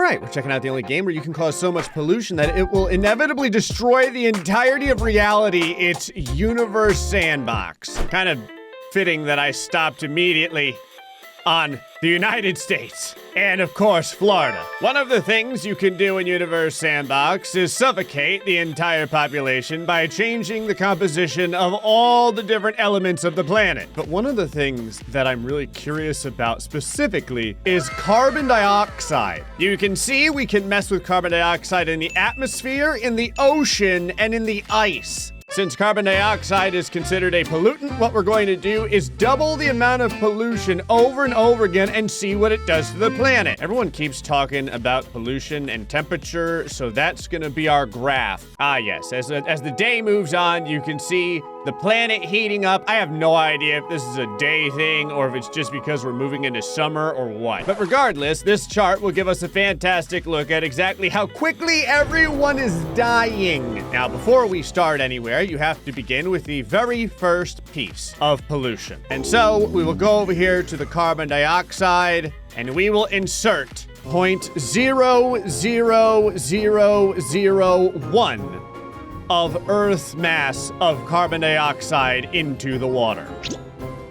right, we're checking out the only game where you can cause so much pollution that it will inevitably destroy the entirety of reality. It's Universe Sandbox. Kind of fitting that I stopped immediately on the United States and, of course, Florida. One of the things you can do in Universe Sandbox is suffocate the entire population by changing the composition of all the different elements of the planet. But one of the things that I'm really curious about specifically is carbon dioxide. You can see we can mess with carbon dioxide in the atmosphere, in the ocean, and in the ice. Since carbon dioxide is considered a pollutant, what we're going to do is double the amount of pollution over and over again and see what it does to the planet. Everyone keeps talking about pollution and temperature, so that's gonna be our graph. Ah, yes, as the day moves on, you can see the planet heating up. I have no idea if this is a day thing or if it's just because we're moving into summer or what. But regardless, this chart will give us a fantastic look at exactly how quickly everyone is dying. Now, before we start anywhere, you have to begin with the very first piece of pollution. And so we will go over here to the carbon dioxide and we will insert 0.00001 of Earth's mass of carbon dioxide into the water.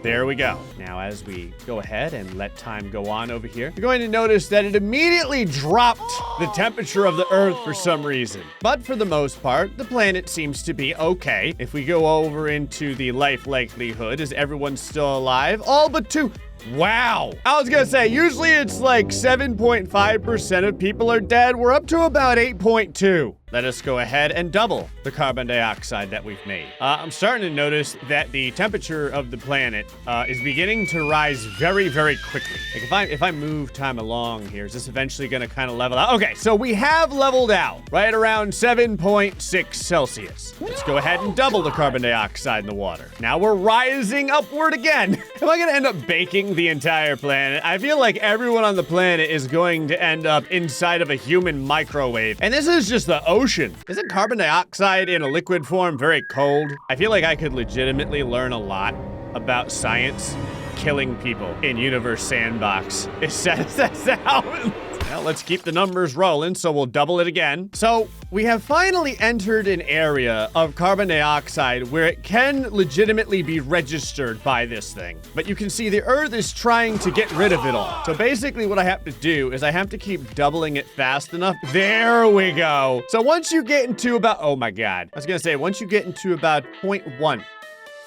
There we go. Now, as we go ahead and let time go on over here, you're going to notice that it immediately dropped the temperature of the Earth for some reason. But for the most part, the planet seems to be okay. If we go over into the life likelihood, is everyone still alive? All but two. Wow. I was gonna say, usually it's like 7.5% of people are dead. We're up to about 8.2. Let us go ahead and double the carbon dioxide that we've made. I'm starting to notice that the temperature of the planet is beginning to rise very, very quickly. Like if I move time along here, is this eventually gonna kind of level out? Okay, so we have leveled out right around 7.6 Celsius. Let's go ahead and double the carbon dioxide in the water. Now we're rising upward again. Am I gonna end up baking the entire planet? I feel like everyone on the planet is going to end up inside of a human microwave. And this is just the ocean. Isn't carbon dioxide in a liquid form very cold? I feel like I could legitimately learn a lot about science killing people in Universe Sandbox. It says that sound. Well, let's keep the numbers rolling, so we'll double it again. So we have finally entered an area of carbon dioxide where it can legitimately be registered by this thing. But you can see the Earth is trying to get rid of it all. So basically what I have to do is I have to keep doubling it fast enough. There we go. So once you get into about, oh my God. I was gonna say, once you get into about 0.1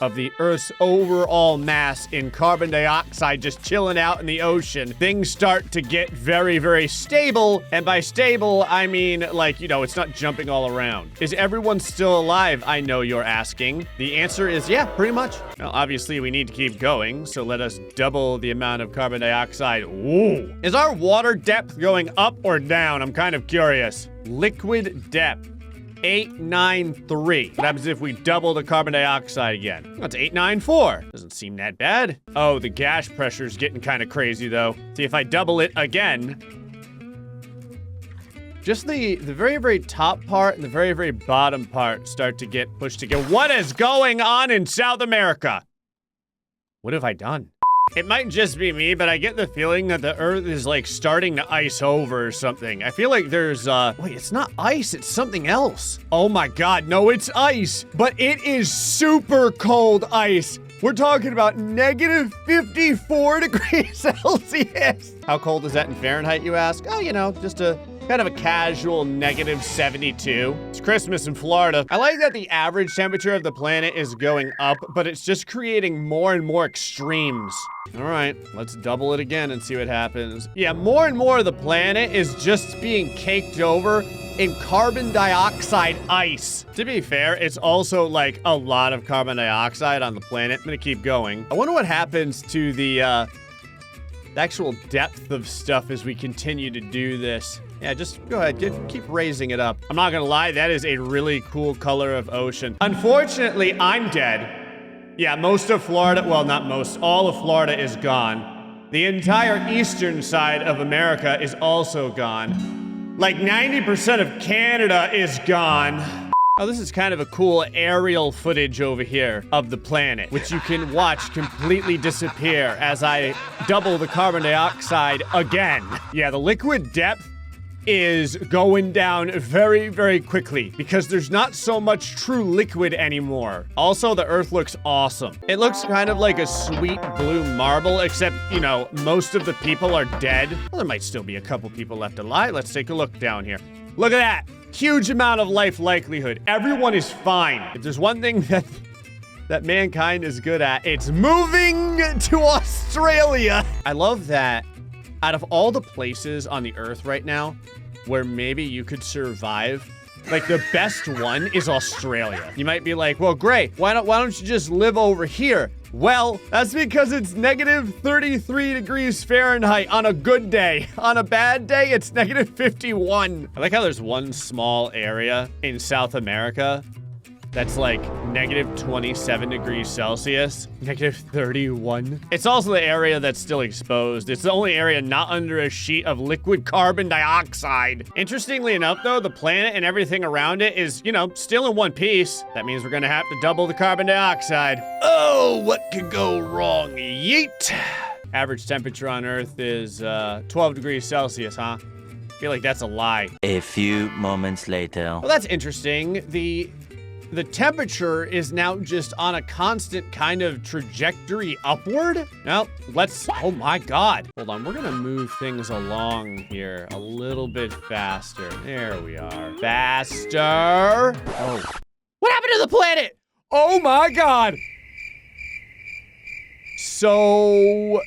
of the Earth's overall mass in carbon dioxide just chilling out in the ocean, things start to get very, very stable. And by stable, I mean, like, you know, it's not jumping all around. Is everyone still alive? I know you're asking. The answer is yeah, pretty much. Well, obviously we need to keep going, so let us double the amount of carbon dioxide. Ooh. Is our water depth going up or down? I'm kind of curious. Liquid depth. 893. What happens if we double the carbon dioxide again? That's 894. Doesn't seem that bad. Oh, the gas pressure's getting kind of crazy though. See, if I double it again, just the very, very top part and the very, very bottom part start to get pushed together. What is going on in South America? What have I done? It might just be me, but I get the feeling that the Earth is like starting to ice over or something. I feel like there's, wait, it's not ice, it's something else. Oh my God, no, it's ice, but it is super cold ice. We're talking about negative 54 degrees Celsius. How cold is that in Fahrenheit, you ask? Oh, you know, just a kind of a casual negative 72. It's Christmas in Florida. I like that the average temperature of the planet is going up, but it's just creating more and more extremes. All right, let's double it again and see what happens. Yeah, more and more of the planet is just being caked over in carbon dioxide ice. To be fair, it's also like a lot of carbon dioxide on the planet. I'm gonna keep going. I wonder what happens to the actual depth of stuff as we continue to do this. Yeah, just go ahead, keep raising it up. I'm not gonna lie, that is a really cool color of ocean. Unfortunately, I'm dead. Yeah, most of Florida, well, not most, all of Florida is gone. The entire eastern side of America is also gone. Like 90% of Canada is gone. Oh, this is kind of a cool aerial footage over here of the planet, which you can watch completely disappear as I double the carbon dioxide again. Yeah, the liquid depth is going down very, very quickly because there's not so much true liquid anymore. Also, the Earth looks awesome. It looks kind of like a sweet blue marble, except, you know, most of the people are dead. Well, there might still be a couple people left alive. Let's take a look down here. Look at that. Huge amount of life likelihood. Everyone is fine. If there's one thing that mankind is good at, it's moving to Australia. I love that out of all the places on the Earth right now where maybe you could survive, like the best one is Australia. You might be like, well, Gray, why don't you just live over here? Well, that's because it's negative 33 degrees Fahrenheit on a good day. On a bad day, it's negative 51. I like how there's one small area in South America that's like negative 27 degrees Celsius, negative 31. It's also the area that's still exposed. It's the only area not under a sheet of liquid carbon dioxide. Interestingly enough, though, the planet and everything around it is, you know, still in one piece. That means we're gonna have to double the carbon dioxide. Oh, what could go wrong? Yeet. Average temperature on Earth is 12 degrees Celsius, huh? I feel like that's a lie. A few moments later. Well, that's interesting. The temperature is now just on a constant kind of trajectory upward. Now, oh my God. Hold on, we're gonna move things along here a little bit faster. There we are. Faster. Oh, what happened to the planet? Oh my God. So,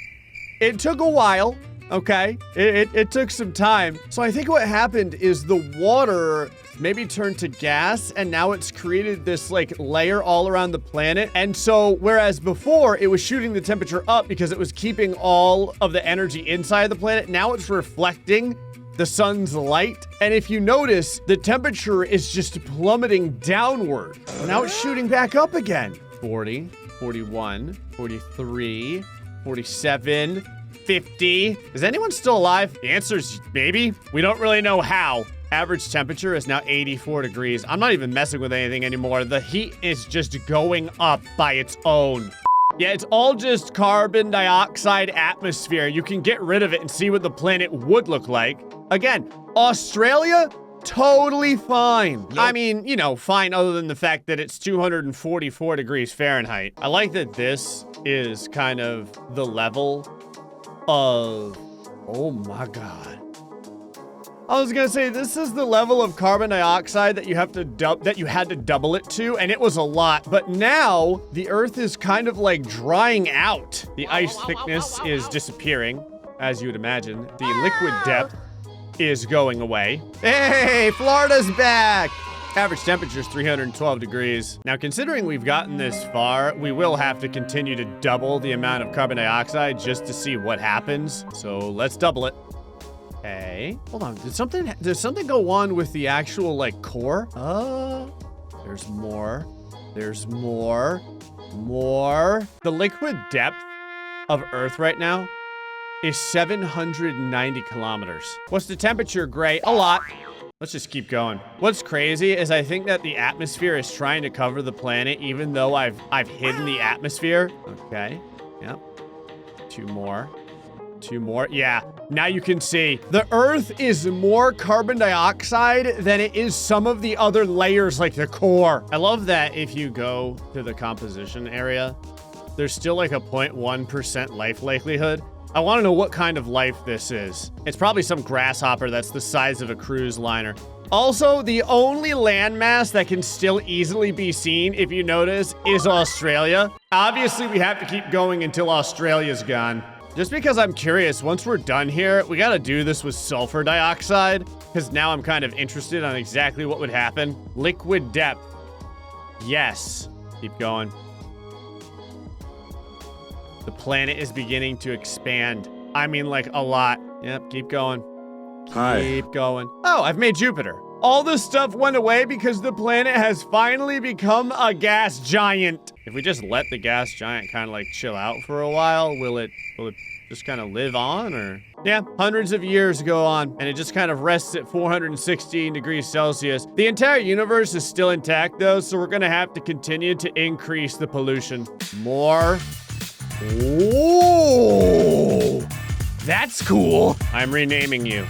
it took a while, okay? It took some time. So I think what happened is the water maybe turned to gas, and now it's created this like layer all around the planet. And so whereas before it was shooting the temperature up because it was keeping all of the energy inside the planet, now it's reflecting the sun's light. And if you notice, the temperature is just plummeting downward. Now it's shooting back up again. 40, 41, 43, 47, 50. Is anyone still alive? The answer is maybe. We don't really know how. Average temperature is now 84 degrees. I'm not even messing with anything anymore. The heat is just going up by its own. Yeah, it's all just carbon dioxide atmosphere. You can get rid of it and see what the planet would look like. Again, Australia, totally fine. Nope. I mean, you know, fine other than the fact that it's 244 degrees Fahrenheit. I like that this is kind of the level of, oh my God. I was gonna say, this is the level of carbon dioxide that you had to double it to, and it was a lot. But now, the Earth is kind of like drying out. The ice thickness is disappearing, as you would imagine. The liquid depth is going away. Hey, Florida's back! Average temperature is 312 degrees. Now, considering we've gotten this far, we will have to continue to double the amount of carbon dioxide just to see what happens. So let's double it. Okay, hold on. Did something go on with the actual like core? There's more. There's more. The liquid depth of Earth right now is 790 kilometers. What's the temperature, Gray? A lot. Let's just keep going. What's crazy is I think that the atmosphere is trying to cover the planet, even though I've hidden the atmosphere. Okay. Yep. Two more. Yeah, now you can see the Earth is more carbon dioxide than it is some of the other layers like the core. I love that if you go to the composition area, there's still like a 0.1% life likelihood. I want to know what kind of life this is. It's probably some grasshopper that's the size of a cruise liner. Also, the only landmass that can still easily be seen, if you notice, is Australia. Obviously, we have to keep going until Australia's gone. Just because I'm curious, once we're done here, we gotta do this with sulfur dioxide, because now I'm kind of interested on exactly what would happen. Liquid depth. Yes. Keep going. The planet is beginning to expand. I mean, like, a lot. Yep, keep going. Keep going. Oh, I've made Jupiter. All this stuff went away because the planet has finally become a gas giant. If we just let the gas giant kind of like chill out for a while, will it just kind of live on, or? Yeah, hundreds of years go on, and it just kind of rests at 416 degrees Celsius. The entire universe is still intact though, so we're gonna have to continue to increase the pollution. More. Ooh, that's cool. I'm renaming you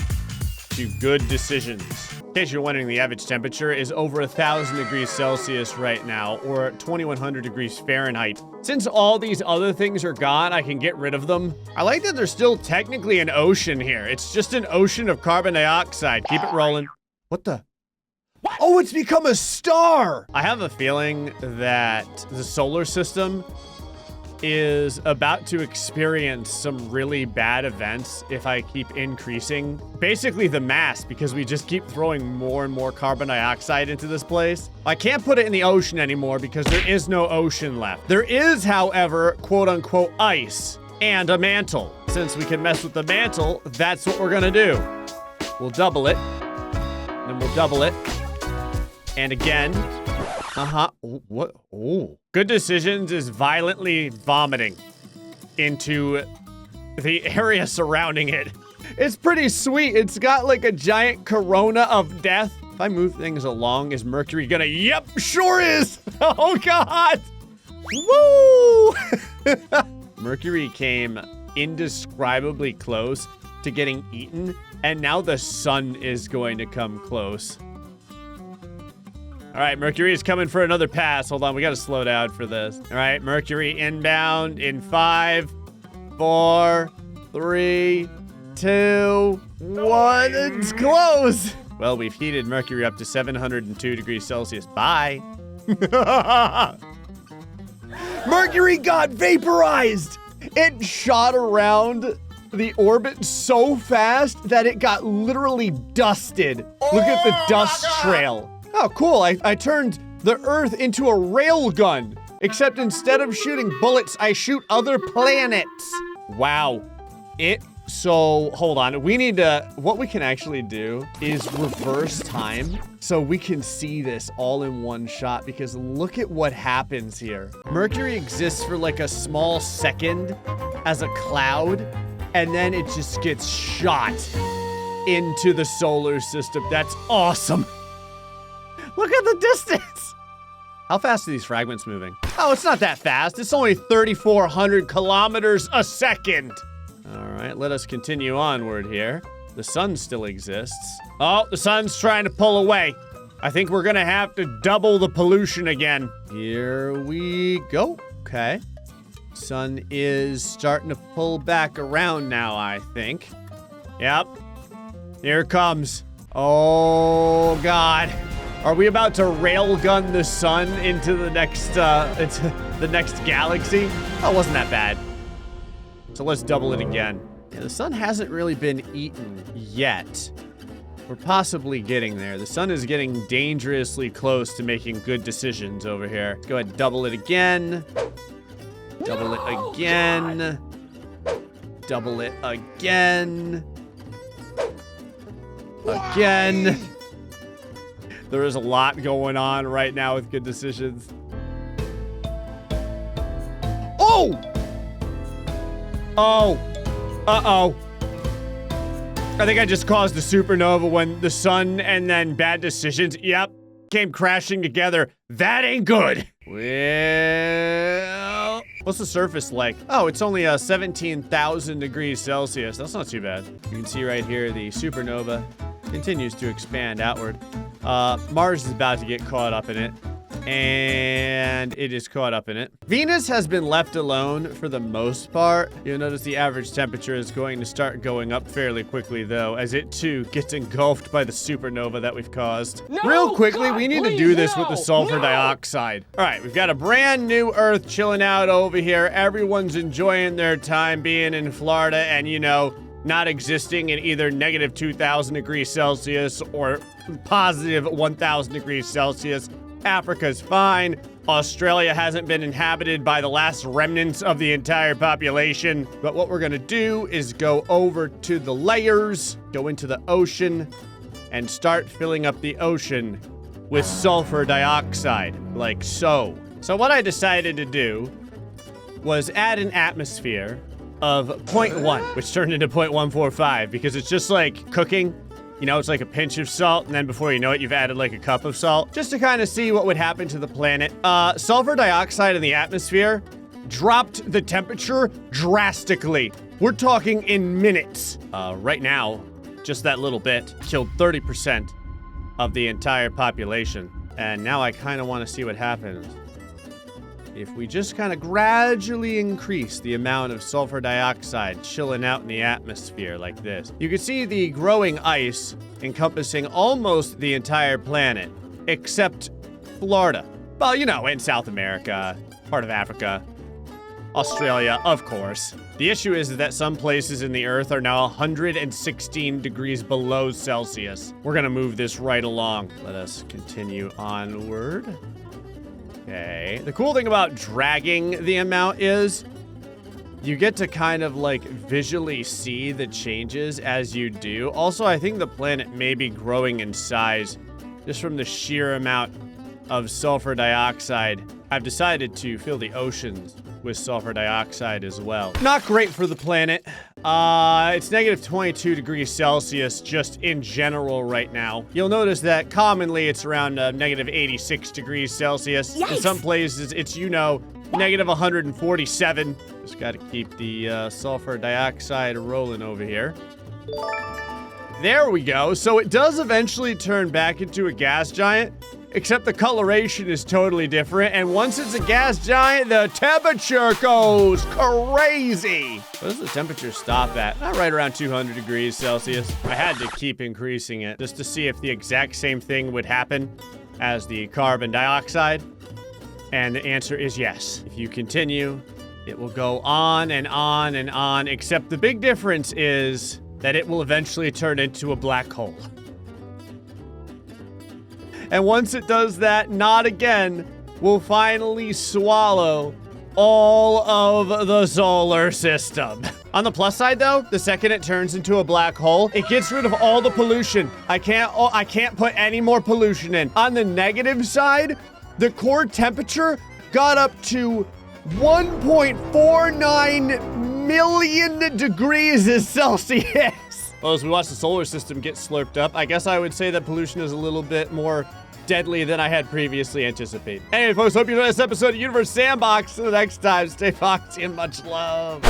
into good decisions. In case you're wondering, the average temperature is over 1,000 degrees Celsius right now, or 2,100 degrees Fahrenheit. Since all these other things are gone, I can get rid of them. I like that there's still technically an ocean here. It's just an ocean of carbon dioxide. Keep it rolling. What the? What? Oh, it's become a star! I have a feeling that the solar system is about to experience some really bad events if I keep increasing basically the mass, because we just keep throwing more and more carbon dioxide into this place. I can't put it in the ocean anymore because there is no ocean left. There is, however, quote unquote ice and a mantle. Since we can mess with the mantle, that's what we're gonna do. We'll double it, and we'll double it, and again. What? Oh. Good Decisions is violently vomiting into the area surrounding it. It's pretty sweet. It's got like a giant corona of death. If I move things along, is Mercury gonna? Yep, sure is. Oh God. Woo! Mercury came indescribably close to getting eaten, and now the sun is going to come close. All right, Mercury is coming for another pass. Hold on, we gotta slow down for this. All right, Mercury inbound in 5, 4, 3, 2, 1. It's close. Well, we've heated Mercury up to 702 degrees Celsius. Bye. Mercury got vaporized. It shot around the orbit so fast that it got literally dusted. Look at the dust trail. Oh, cool. I turned the Earth into a railgun, except instead of shooting bullets, I shoot other planets. Wow. So, hold on. We need to, what we can actually do is reverse time so we can see this all in one shot, because look at what happens here. Mercury exists for like a small second as a cloud, and then it just gets shot into the solar system. That's awesome. Look at the distance. How fast are these fragments moving? Oh, it's not that fast. It's only 3,400 kilometers a second. All right, let us continue onward here. The sun still exists. Oh, the sun's trying to pull away. I think we're gonna have to double the pollution again. Here we go. Okay. Sun is starting to pull back around now, I think. Yep. Here it comes. Oh, God. Are we about to railgun the sun into the next galaxy? Oh, it wasn't that bad. So let's double it again. Yeah, the sun hasn't really been eaten yet. We're possibly getting there. The sun is getting dangerously close to making good decisions over here. Let's go ahead and double it again. Double it again. Double it again. Again. There is a lot going on right now with good decisions. Oh! Oh. Uh-oh. I think I just caused a supernova when the sun and then bad decisions, yep, came crashing together. That ain't good. Well, what's the surface like? Oh, it's only 17,000 degrees Celsius. That's not too bad. You can see right here the supernova continues to expand outward. Mars is about to get caught up in it, and it is caught up in it. Venus has been left alone for the most part. You'll notice the average temperature is going to start going up fairly quickly, though, as it too gets engulfed by the supernova that we've caused. No, real quickly, God, we need to do this with the sulfur dioxide. All right, we've got a brand new Earth chilling out over here. Everyone's enjoying their time being in Florida and, you know, not existing in either negative 2,000 degrees Celsius or positive 1,000 degrees Celsius. Africa's fine. Australia hasn't been inhabited by the last remnants of the entire population. But what we're gonna do is go over to the layers, go into the ocean, and start filling up the ocean with sulfur dioxide, like so. So what I decided to do was add an atmosphere of 0.1, which turned into 0.145, because it's just like cooking. You know, it's like a pinch of salt, and then before you know it, you've added like a cup of salt, just to kind of see what would happen to the planet. Sulfur dioxide in the atmosphere dropped the temperature drastically. We're talking in minutes. Right now, just that little bit killed 30% of the entire population. And now I kind of want to see what happens if we just kind of gradually increase the amount of sulfur dioxide chilling out in the atmosphere like this. You can see the growing ice encompassing almost the entire planet, except Florida. Well, you know, in South America, part of Africa, Australia, of course. The issue is that some places in the Earth are now 116 degrees below Celsius. We're gonna move this right along. Let us continue onward. Okay. The cool thing about dragging the amount is you get to kind of like visually see the changes as you do. Also, I think the planet may be growing in size just from the sheer amount of sulfur dioxide. I've decided to fill the oceans with sulfur dioxide as well. Not great for the planet. It's negative 22 degrees Celsius just in general right now. You'll notice that commonly it's around negative 86 degrees Celsius. Yikes. In some places it's, you know, negative 147. Just gotta keep the sulfur dioxide rolling over here. There we go. So it does eventually turn back into a gas giant, except the coloration is totally different. And once it's a gas giant, the temperature goes crazy. What does the temperature stop at? Right around 200 degrees Celsius. I had to keep increasing it just to see if the exact same thing would happen as the carbon dioxide. And the answer is yes. If you continue, it will go on and on and on, except the big difference is that it will eventually turn into a black hole. And once it does that, not again will finally swallow all of the solar system. On the plus side though, the second it turns into a black hole, it gets rid of all the pollution. I can't put any more pollution in. On the negative side, the core temperature got up to 1.49 million degrees Celsius. Well, as we watch the solar system get slurped up, I guess I would say that pollution is a little bit more deadly than I had previously anticipated. Anyway, folks, hope you enjoyed this episode of Universe Sandbox. Until next time, stay foxy and much love.